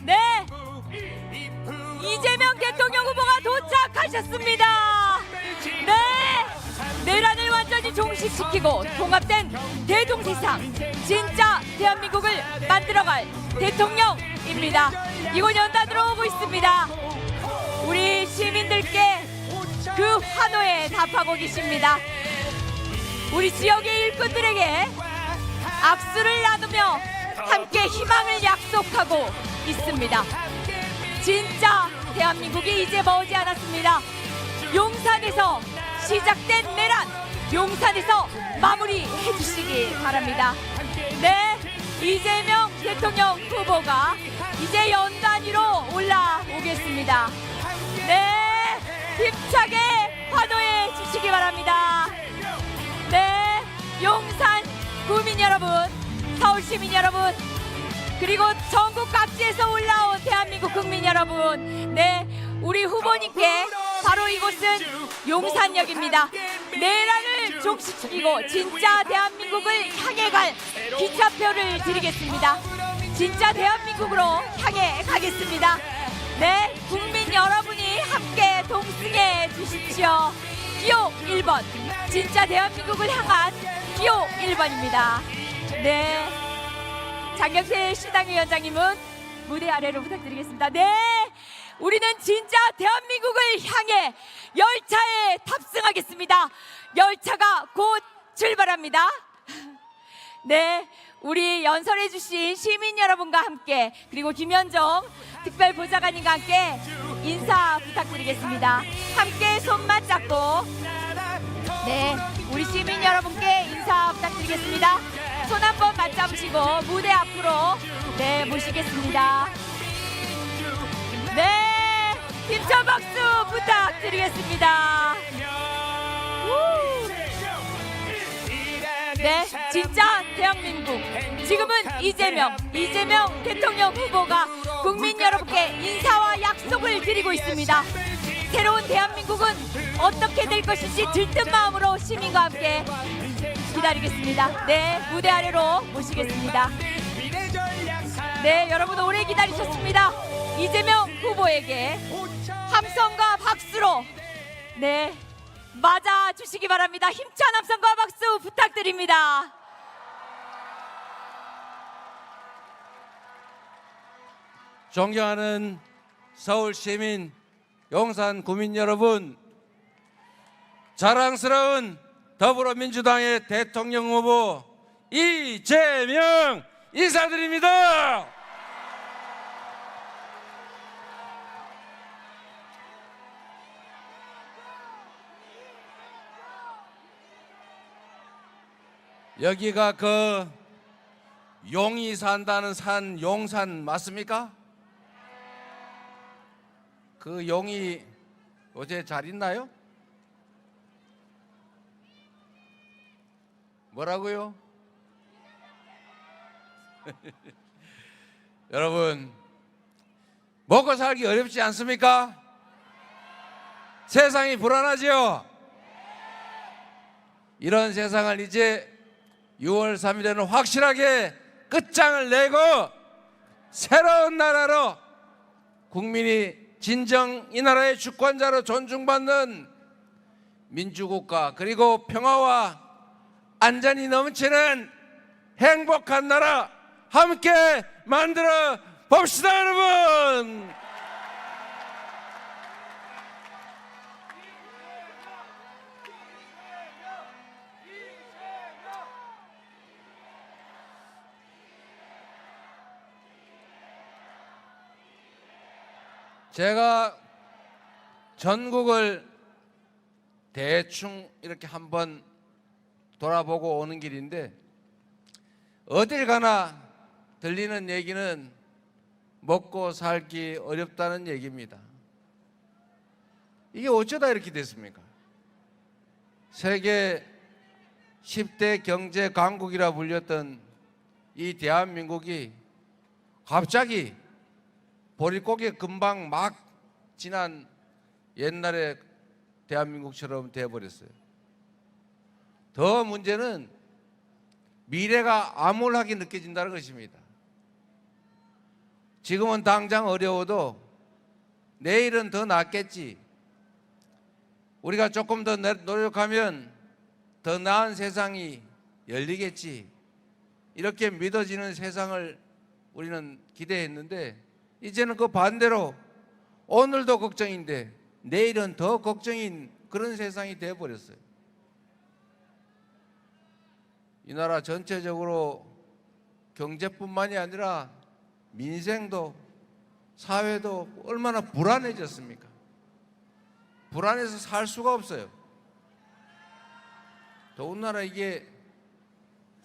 네, 이재명 대통령 후보가 도착하셨습니다. 네, 내란을 완전히 종식시키고 통합된 대동세상, 진짜 대한민국을 만들어갈 대통령입니다. 이곳 연단으로 오고 있습니다. 우리 시민들께 그 환호에 답하고 계십니다. 우리 지역의 일꾼들에게 악수를 나누며 함께 희망을 약속하고 있습니다. 진짜 대한민국이 이제 머지 않았습니다. 용산에서 시작된 내란, 용산에서 마무리해 주시기 바랍니다. 네, 이재명 대통령 후보가 이제 연단위로 올라오겠습니다. 네, 힘차게 환호해 주시기 바랍니다. 네, 용산 구민 여러분, 서울 시민 여러분, 그리고 전국 각지에서 올라온 대한민국 국민 여러분, 네, 우리 후보님께 바로 이곳은 용산역입니다. 내란을 종식시키고 진짜 대한민국을 향해 갈 기차표를 드리겠습니다. 진짜 대한민국으로 향해 가겠습니다. 네, 국민 여러분이 함께 동승해 주십시오. 기호 1번, 진짜 대한민국을 향한 기호 1번입니다. 네, 장경태 시당위원장님은 무대 아래로 부탁드리겠습니다. 네, 우리는 진짜 대한민국을 향해 열차에 탑승하겠습니다. 열차가 곧 출발합니다. 네, 우리 연설해 주신 시민 여러분과 함께, 그리고 김현정 특별보좌관님과 함께 인사 부탁드리겠습니다. 함께 손 맞잡고, 네, 우리 시민 여러분께 인사 부탁드리겠습니다. 손 한번 맞잡으시고 무대 앞으로, 네, 모시겠습니다. 네, 힘찬 박수 부탁드리겠습니다. 네, 진짜 대한민국, 지금은 이재명 대통령 후보가 국민 여러분께 인사와 약속을 드리고 있습니다. 새로운 대한민국은 어떻게 될 것인지 들뜬 마음으로 시민과 함께 기다리겠습니다. 네, 무대 아래로 모시겠습니다. 네, 여러분 오래 기다리셨습니다. 이재명 후보에게 함성과 박수로, 네, 맞아 주시기 바랍니다. 힘찬 함성과 박수 부탁드립니다. 존경하는 서울 시민, 용산 구민 여러분, 자랑스러운 더불어민주당의 대통령 후보 이재명 인사드립니다. 여기가 그 용이 산다는 산 용산 맞습니까? 그 용이 어제 잘 있나요? 뭐라고요? 여러분, 먹고 살기 어렵지 않습니까? 세상이 불안하지요? 이런 세상을 이제 6월 3일에는 확실하게 끝장을 내고 새로운 나라로, 국민이 진정 이 나라의 주권자로 존중받는 민주국가, 그리고 평화와 안전이 넘치는 행복한 나라 함께 만들어 봅시다, 여러분. 제가 전국을 대충 이렇게 한번 돌아보고 오는 길인데, 어딜 가나 들리는 얘기는 먹고 살기 어렵다는 얘기입니다. 이게 어쩌다 이렇게 됐습니까? 세계 10대 경제 강국이라 불렸던 이 대한민국이 갑자기 보릿고개 금방 막 지난 옛날의 대한민국처럼 되어버렸어요. 더 문제는 미래가 암울하게 느껴진다는 것입니다. 지금은 당장 어려워도 내일은 더 낫겠지. 우리가 조금 더 노력하면 더 나은 세상이 열리겠지. 이렇게 믿어지는 세상을 우리는 기대했는데 이제는 그 반대로 오늘도 걱정인데 내일은 더 걱정인 그런 세상이 되어버렸어요. 이 나라 전체적으로 경제뿐만이 아니라 민생도 사회도 얼마나 불안해졌습니까? 불안해서 살 수가 없어요. 더군다나 이게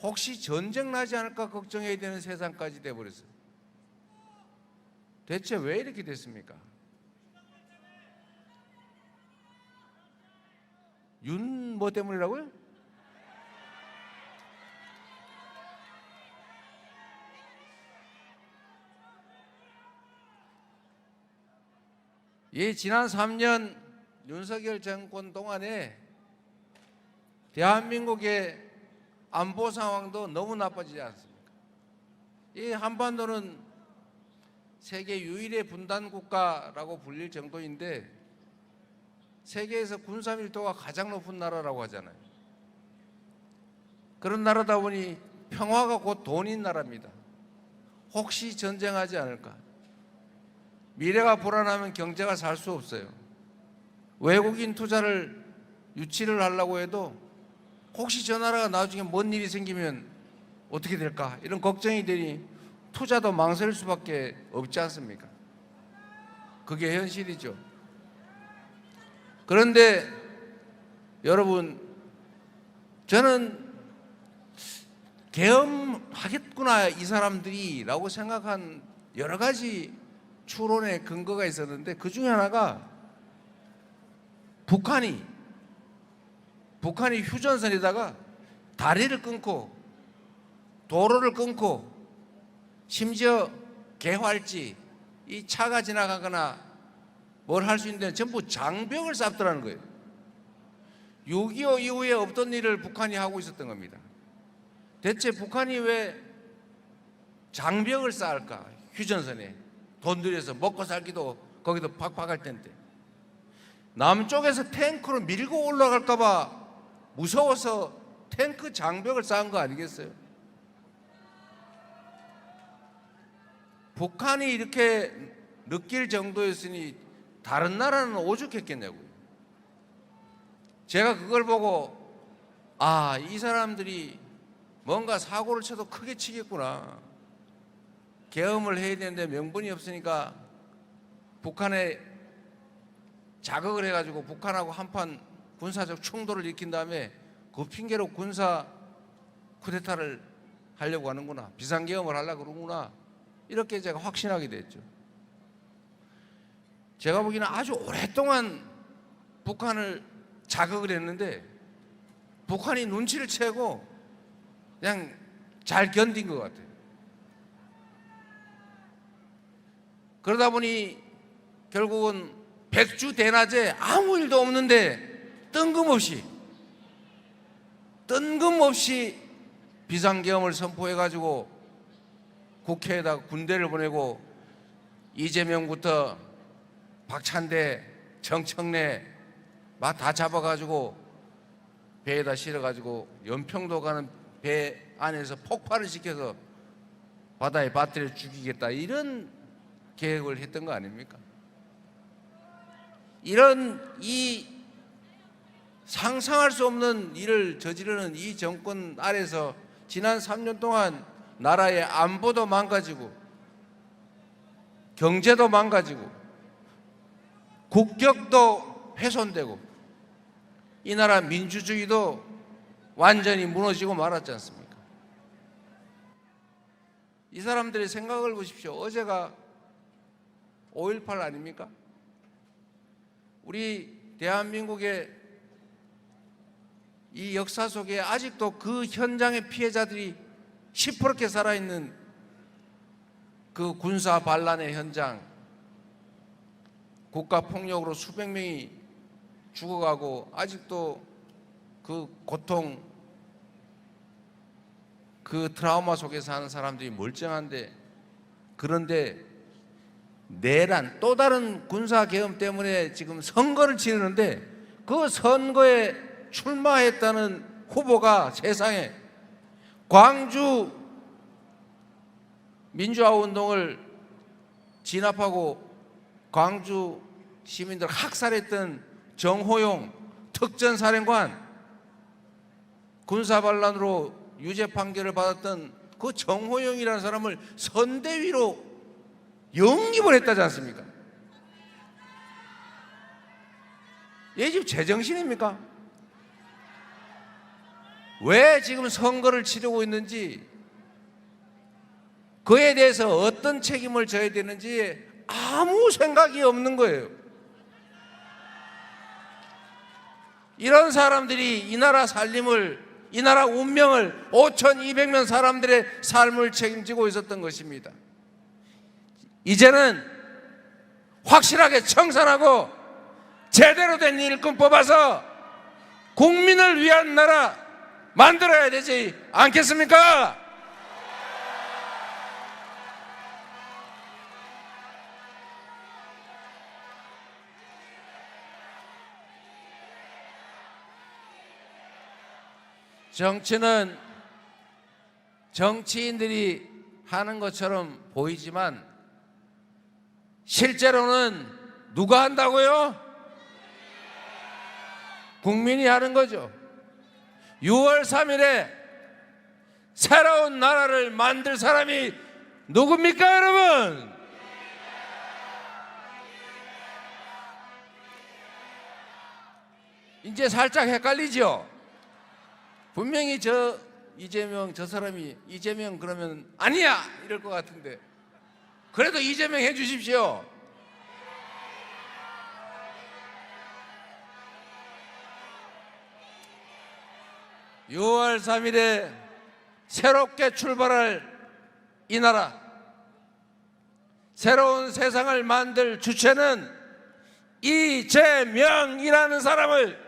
혹시 전쟁 나지 않을까 걱정해야 되는 세상까지 돼버렸어요. 대체 왜 이렇게 됐습니까? 윤 뭐 때문이라고요? 이 지난 3년 윤석열 정권 동안에 대한민국의 안보 상황도 너무 나빠지지 않습니까? 이 한반도는 세계 유일의 분단 국가라고 불릴 정도인데 세계에서 군사 밀도가 가장 높은 나라라고 하잖아요. 그런 나라다 보니 평화가 곧 돈인 나라입니다. 혹시 전쟁하지 않을까? 미래가 불안하면 경제가 살 수 없어요. 외국인 투자를 유치를 하려고 해도 혹시 저 나라가 나중에 뭔 일이 생기면 어떻게 될까? 이런 걱정이 되니 투자도 망설일 수밖에 없지 않습니까? 그게 현실이죠. 그런데 여러분, 저는 계엄하겠구나 이 사람들이 라고 생각한 여러 가지 추론의 근거가 있었는데 그 중에 하나가 북한이 휴전선에다가 다리를 끊고 도로를 끊고 심지어 개활지 이 차가 지나가거나 뭘 할 수 있는데 전부 장벽을 쌓더라는 거예요. 6.25 이후에 없던 일을 북한이 하고 있었던 겁니다. 대체 북한이 왜 장벽을 쌓을까? 휴전선에 돈 들여서 먹고 살기도 거기도 팍팍할 텐데 남쪽에서 탱크로 밀고 올라갈까 봐 무서워서 탱크 장벽을 쌓은 거 아니겠어요? 북한이 이렇게 느낄 정도였으니 다른 나라는 오죽했겠냐고요. 제가 그걸 보고 이 사람들이 뭔가 사고를 쳐도 크게 치겠구나. 계엄을 해야 되는데 명분이 없으니까 북한에 자극을 해가지고 북한하고 한판 군사적 충돌을 일으킨 다음에 그 핑계로 군사 쿠데타를 하려고 하는구나. 비상계엄을 하려고 그러구나. 이렇게 제가 확신하게 됐죠. 제가 보기에는 아주 오랫동안 북한을 자극을 했는데 북한이 눈치를 채고 그냥 잘 견딘 것 같아요. 그러다 보니 결국은 백주 대낮에 아무 일도 없는데 뜬금없이 비상계엄을 선포해가지고 국회에다 군대를 보내고 이재명부터 박찬대, 정청래 막 다 잡아가지고 배에다 실어가지고 연평도 가는 배 안에서 폭발을 시켜서 바다에 빠뜨려 죽이겠다 이런 계획을 했던 거 아닙니까? 이런 이 상상할 수 없는 일을 저지르는 이 정권 아래서 지난 3년 동안 나라의 안보도 망가지고 경제도 망가지고 국격도 훼손되고 이 나라 민주주의도 완전히 무너지고 말았지 않습니까? 이 사람들의 생각을 보십시오. 어제가 5.18 아닙니까? 우리 대한민국의 이 역사 속에 아직도 그 현장의 피해자들이 시퍼렇게 살아있는 그 군사 반란의 현장, 국가폭력으로 수백 명이 죽어가고 아직도 그 고통, 그 트라우마 속에 사는 사람들이 멀쩡한데, 그런데 내란, 또 다른 군사 계엄 때문에 지금 선거를 치르는데 그 선거에 출마했다는 후보가 세상에 광주 민주화 운동을 진압하고 광주 시민들 학살했던 정호용 특전사령관, 군사반란으로 유죄 판결을 받았던 그 정호용이라는 사람을 선대위로 영입을 했다지 않습니까? 얘 지금 제정신입니까? 왜 지금 선거를 치르고 있는지, 그에 대해서 어떤 책임을 져야 되는지 아무 생각이 없는 거예요. 이런 사람들이 이 나라 살림을, 이 나라 운명을, 5,200명 사람들의 삶을 책임지고 있었던 것입니다. 이제는 확실하게 청산하고 제대로 된 일꾼 뽑아서 국민을 위한 나라 만들어야 되지 않겠습니까? 정치는 정치인들이 하는 것처럼 보이지만 실제로는 누가 한다고요? 국민이 하는 거죠. 6월 3일에 새로운 나라를 만들 사람이 누굽니까, 여러분? 이제 살짝 헷갈리죠? 분명히 저 이재명, 저 사람이 이재명 그러면 아니야 이럴 것 같은데, 그래도 이재명 해 주십시오. (6월 3일에) 새롭게 출발할 이 나라, 새로운 세상을 만들 주체는 이재명이라는 사람을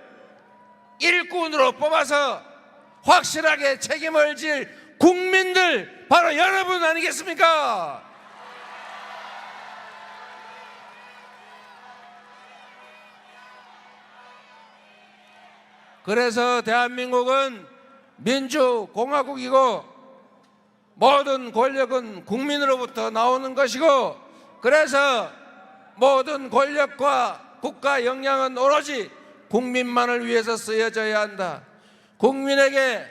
일꾼으로 뽑아서 확실하게 책임을 질 국민들, 바로 여러분 아니겠습니까? 그래서 대한민국은 민주공화국이고 모든 권력은 국민으로부터 나오는 것이고, 그래서 모든 권력과 국가 역량은 오로지 국민만을 위해서 쓰여져야 한다. 국민에게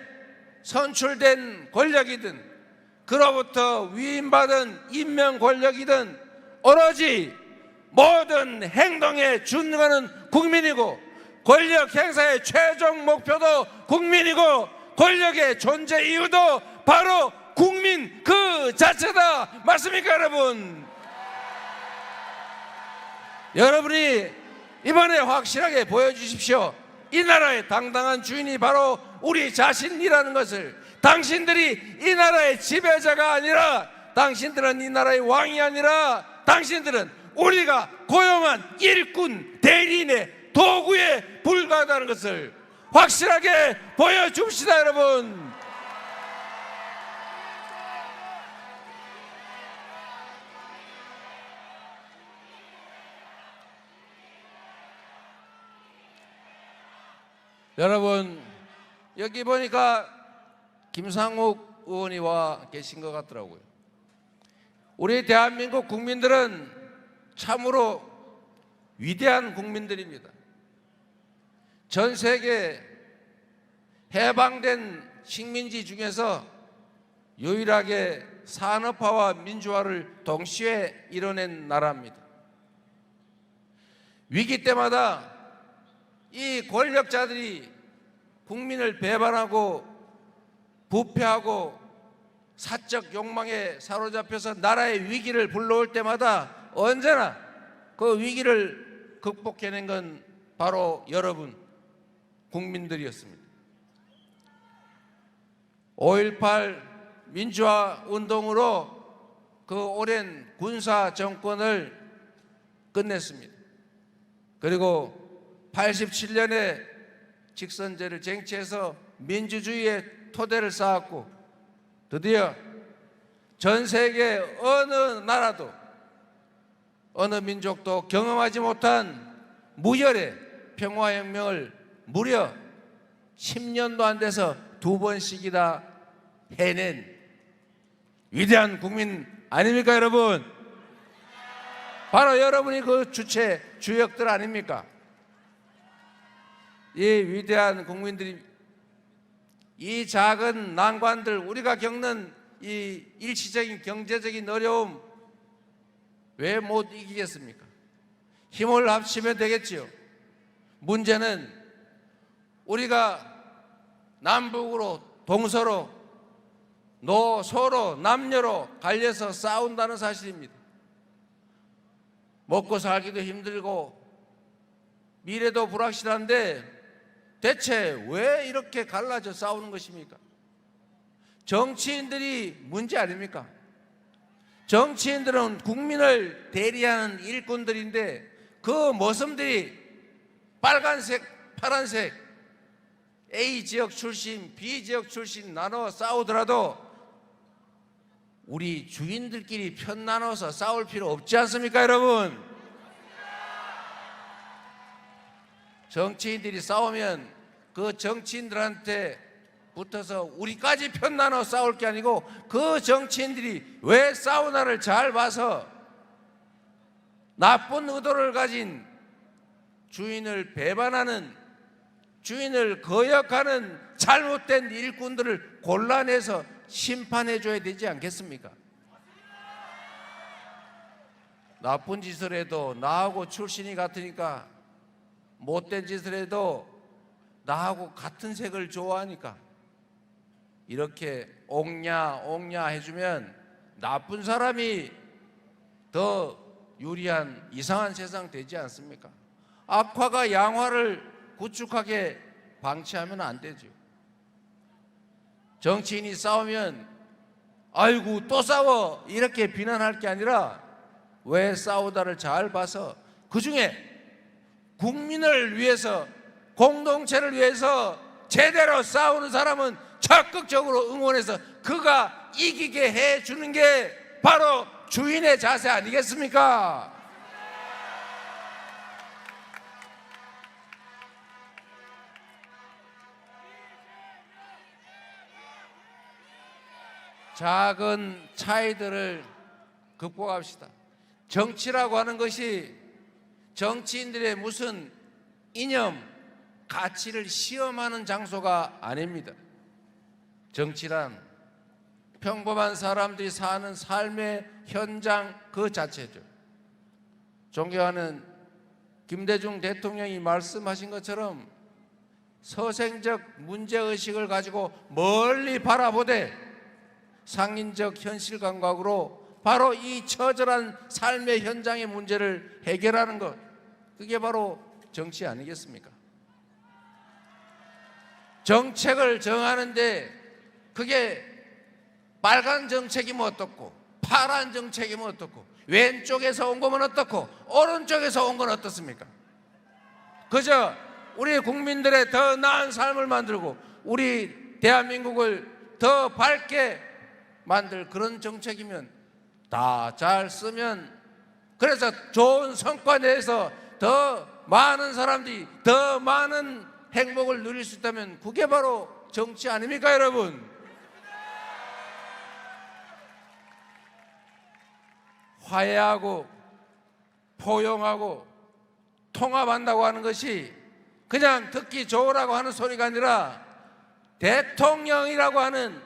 선출된 권력이든 그로부터 위임받은 임명 권력이든 오로지 모든 행동의 준거는 국민이고, 권력 행사의 최종 목표도 국민이고, 권력의 존재 이유도 바로 국민 그 자체다. 맞습니까, 여러분? 여러분이 이번에 확실하게 보여주십시오. 이 나라의 당당한 주인이 바로 우리 자신이라는 것을. 당신들이 이 나라의 지배자가 아니라, 당신들은 이 나라의 왕이 아니라, 당신들은 우리가 고용한 일꾼, 대리인의 도구에 불과하다는 것을 확실하게 보여줍시다, 여러분. 여러분, 여기 보니까 김상욱 의원이 와 계신 것 같더라고요. 우리 대한민국 국민들은 참으로 위대한 국민들입니다. 전 세계 해방된 식민지 중에서 유일하게 산업화와 민주화를 동시에 이뤄낸 나라입니다. 위기 때마다 이 권력자들이 국민을 배반하고 부패하고 사적 욕망에 사로잡혀서 나라의 위기를 불러올 때마다 언제나 그 위기를 극복해낸 건 바로 여러분 국민들이었습니다. 5.18 민주화 운동으로 그 오랜 군사 정권을 끝냈습니다. 그리고 87년에 직선제를 쟁취해서 민주주의의 토대를 쌓았고, 드디어 전 세계 어느 나라도 어느 민족도 경험하지 못한 무혈의 평화혁명을 무려 10년도 안 돼서 2번씩이나 해낸 위대한 국민 아닙니까, 여러분? 바로 여러분이 그 주체 주역들 아닙니까? 이 위대한 국민들이 이 작은 난관들, 우리가 겪는 이 일시적인 경제적인 어려움 왜 못 이기겠습니까? 힘을 합치면 되겠지요. 문제는 우리가 남북으로 동서로 서로 남녀로 갈려서 싸운다는 사실입니다. 먹고 살기도 힘들고 미래도 불확실한데 대체 왜 이렇게 갈라져 싸우는 것입니까? 정치인들이 문제 아닙니까? 정치인들은 국민을 대리하는 일꾼들인데 그 모습들이 빨간색, 파란색, A 지역 출신, B 지역 출신 나눠 싸우더라도 우리 주인들끼리 편 나눠서 싸울 필요 없지 않습니까, 여러분? 정치인들이 싸우면 그 정치인들한테 붙어서 우리까지 편 나눠 싸울 게 아니고 그 정치인들이 왜 싸우나를 잘 봐서 나쁜 의도를 가진 주인을 배반하는, 주인을 거역하는 잘못된 일꾼들을 골라내서 심판해 줘야 되지 않겠습니까? 나쁜 짓을 해도 나하고 출신이 같으니까, 못된 짓을 해도 나하고 같은 색을 좋아하니까 이렇게 옹냐 해주면 나쁜 사람이 더 유리한 이상한 세상 되지 않습니까? 악화가 양화를 구축하게 방치하면 안 되죠. 정치인이 싸우면 아이고 또 싸워 이렇게 비난할 게 아니라 왜 싸우다를 잘 봐서 그중에 국민을 위해서, 공동체를 위해서 제대로 싸우는 사람은 적극적으로 응원해서 그가 이기게 해주는 게 바로 주인의 자세 아니겠습니까? 작은 차이들을 극복합시다. 정치라고 하는 것이 정치인들의 무슨 이념, 가치를 시험하는 장소가 아닙니다. 정치란 평범한 사람들이 사는 삶의 현장 그 자체죠. 존경하는 김대중 대통령이 말씀하신 것처럼 서생적 문제의식을 가지고 멀리 바라보되 상인적 현실 감각으로 바로 이 처절한 삶의 현장의 문제를 해결하는 것, 그게 바로 정치 아니겠습니까? 정책을 정하는데 그게 빨간 정책이면 어떻고 파란 정책이면 어떻고 왼쪽에서 온 거면 어떻고 오른쪽에서 온 건 어떻습니까? 그저 우리 국민들의 더 나은 삶을 만들고 우리 대한민국을 더 밝게 만들 그런 정책이면 다 잘 쓰면, 그래서 좋은 성과 내서 더 많은 사람들이 더 많은 행복을 누릴 수 있다면 그게 바로 정치 아닙니까, 여러분? 화해하고 포용하고 통합한다고 하는 것이 그냥 듣기 좋으라고 하는 소리가 아니라 대통령이라고 하는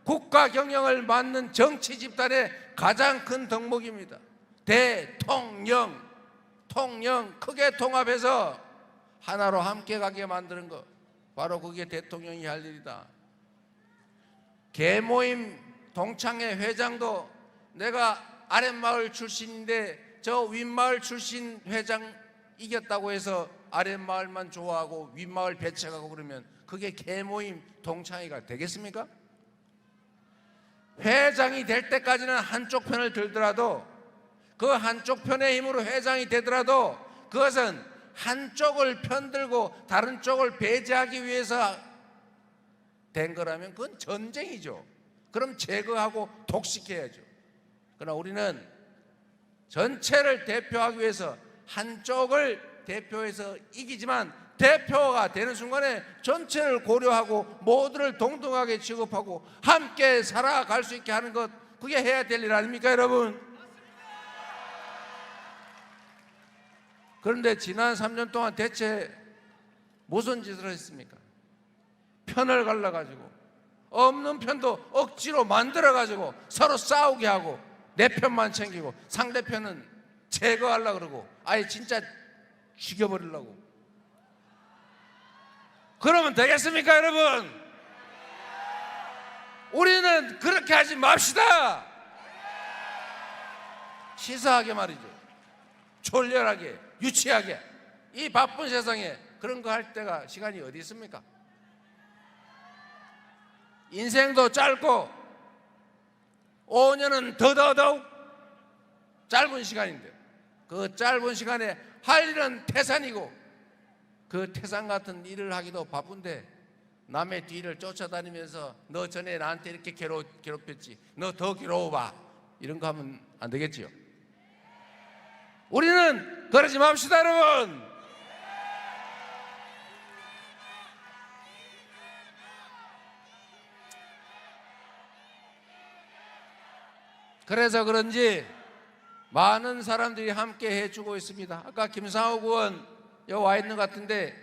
국가 경영을 맡는 정치 집단의 가장 큰 덕목입니다. 대통령, 통령 크게 통합해서 하나로 함께 가게 만드는 것, 바로 그게 대통령이 할 일이다. 개모임 동창회 회장도 내가 아랫마을 출신인데 저 윗마을 출신 회장 이겼다고 해서 아랫마을만 좋아하고 윗마을 배척하고 그러면 그게 개모임 동창회가 되겠습니까? 회장이 될 때까지는 한쪽 편을 들더라도, 그 한쪽 편의 힘으로 회장이 되더라도 그것은 한쪽을 편들고 다른 쪽을 배제하기 위해서 된 거라면 그건 전쟁이죠. 그럼 제거하고 독식해야죠. 그러나 우리는 전체를 대표하기 위해서 한쪽을 대표해서 이기지만 대표가 되는 순간에 전체를 고려하고 모두를 동등하게 취급하고 함께 살아갈 수 있게 하는 것, 그게 해야 될 일 아닙니까 여러분? 그런데 지난 3년 동안 대체 무슨 짓을 했습니까? 편을 갈라가지고 없는 편도 억지로 만들어가지고 서로 싸우게 하고 내 편만 챙기고 상대편은 제거하려고 그러고 아예 진짜 죽여버리려고. 그러면 되겠습니까 여러분? 우리는 그렇게 하지 맙시다. 시사하게 말이죠. 졸렬하게, 유치하게. 이 바쁜 세상에 그런 거 할 때가 시간이 어디 있습니까? 인생도 짧고 5년은 더더욱 짧은 시간인데 그 짧은 시간에 할 일은 태산이고 그 태산 같은 일을 하기도 바쁜데 남의 뒤를 쫓아다니면서 너 전에 나한테 이렇게 괴롭혔지, 너 더 괴로워봐, 이런 거 하면 안 되겠지요. 우리는 그러지 맙시다 여러분. 그래서 그런지 많은 사람들이 함께 해주고 있습니다. 아까 김상욱 의원 여기 와 있는 것 같은데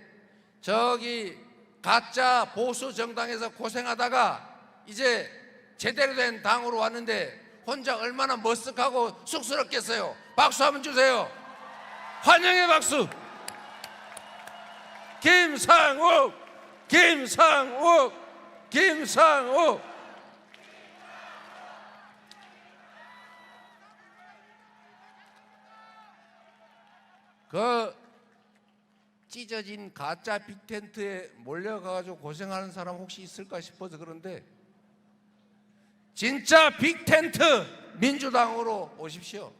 저기 가짜 보수 정당에서 고생하다가 이제 제대로 된 당으로 왔는데 혼자 얼마나 머쓱하고 쑥스럽겠어요. 박수 한번 주세요. 환영의 박수. 김상욱, 김상욱, 김상욱. 그 찢어진 가짜 빅텐트에 몰려가가지고 고생하는 사람 혹시 있을까 싶어서 그런데 진짜 빅텐트 민주당으로 오십시오.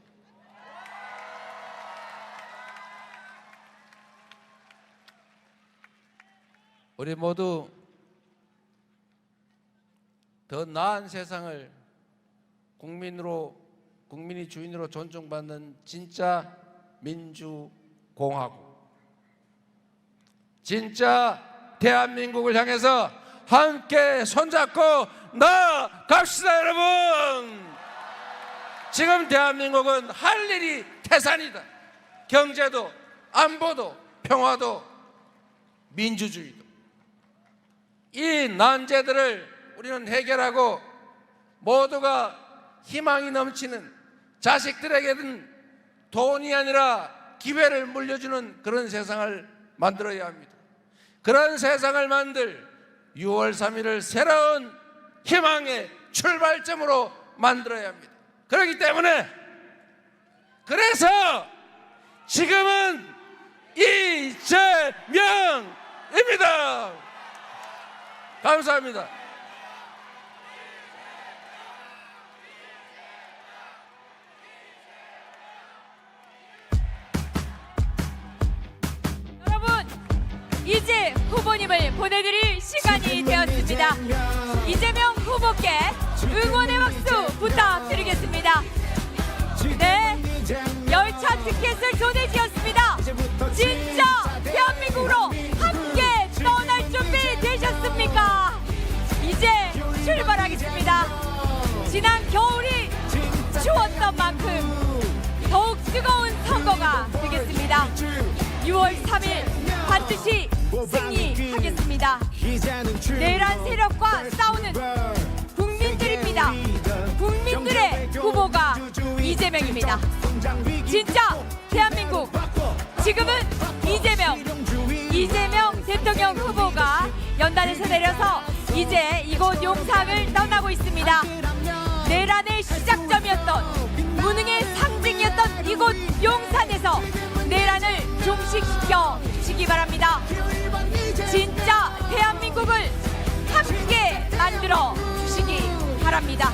우리 모두 더 나은 세상을 국민이 주인으로 존중받는 진짜 민주공화국, 진짜 대한민국을 향해서 함께 손잡고 나아갑시다 여러분. 지금 대한민국은 할 일이 태산이다. 경제도 안보도 평화도 민주주의도. 이 난제들을 우리는 해결하고 모두가 희망이 넘치는, 자식들에게는 돈이 아니라 기회를 물려주는 그런 세상을 만들어야 합니다. 그런 세상을 만들 6월 3일을 새로운 희망의 출발점으로 만들어야 합니다. 그렇기 때문에 그래서 지금은 이재명입니다. 감사합니다. 여러분, 이제 후보님을 보내드릴 시간이 되었습니다. 이재명 후보께 응원의 박수 부탁드리겠습니다. 네, 열차 티켓을 전해지었습니다. 진짜 대한민국으로 함께 떠날 준비 되셨습니까? 이제 출발하겠습니다. 지난 겨울이 추웠던 만큼 더욱 뜨거운 선거가 되겠습니다. 6월 3일 반드시 승리하겠습니다. 내란 세력과 싸우는 국민들입니다. 국민들의 후보가 이재명입니다. 진짜 대한민국, 지금은 이재명 대통령 후보가 연단에서 내려서 이제 이곳 용산을 떠나고 있습니다. 내란의 시작점이었던, 무능의 상징이었던 이곳 용산에서 내란을 종식시켜 주시기 바랍니다. 진짜 대한민국을 함께 만들어 주시기 바랍니다.